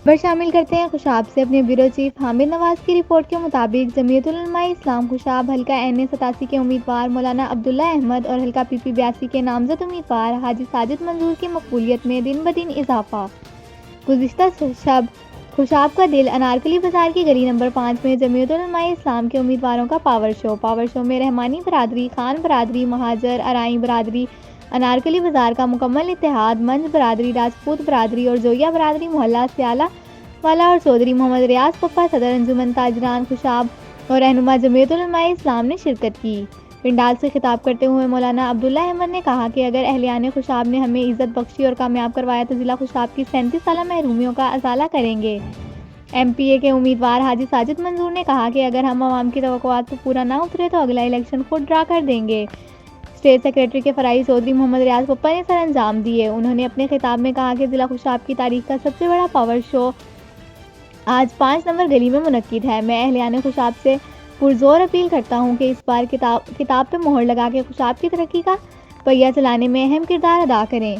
خبر شامل کرتے ہیں خوشاب سے۔ اپنے بیورو چیف حامد نواز کی رپورٹ کے مطابق جمعیت العلماء اسلام خوشاب حلقہ این اے 87 کے امیدوار مولانا عبداللہ احمد اور حلقہ پی پی 82 کے نامزد امیدوار حاجی ساجد منظور کی مقبولیت میں دن بدن اضافہ۔ گزشتہ شب خوشاب کا دل انارکلی بازار کی گلی نمبر 5 میں جمعیت العلماء اسلام کے امیدواروں کا پاور شو میں رحمانی برادری، خان برادری، مہاجر، ارائیں برادری، انارکلی بازار کا مکمل اتحاد، منج برادری، راجپوت برادری اور جویا برادری، محلہ سیالہ والا اور چودھری محمد ریاض پپا، صدر انجمن تاجران خوشاب اور رہنما جمعیت العلماء اسلام نے شرکت کی۔ پنڈال سے خطاب کرتے ہوئے مولانا عبداللہ احمد نے کہا کہ اگر اہلیان خوشاب نے ہمیں عزت بخشی اور کامیاب کروایا تو ضلع خوشاب کی 37 سالہ محرومیوں کا ازالہ کریں گے۔ ایم پی اے کے امیدوار حاجی ساجد منظور نے کہا کہ اگر ہم عوام کی توقعات پر پورا نہ اترے تو اگلا الیکشن خود ڈرا کر دیں گے۔ اسٹیٹ سیکریٹری کے فرعی چودھری محمد ریاض پپا نے سر انجام دیے۔ انہوں نے اپنے خطاب میں کہا کہ ضلع خوشاب کی تاریخ کا سب سے بڑا پاور شو آج 5 نمبر گلی میں منعقد ہے۔ میں اہلیان خوشاب سے پرزور اپیل کرتا ہوں کہ اس بار کتاب پہ مہر لگا کے خوشاب کی ترقی کا پہیہ چلانے میں اہم کردار ادا کریں۔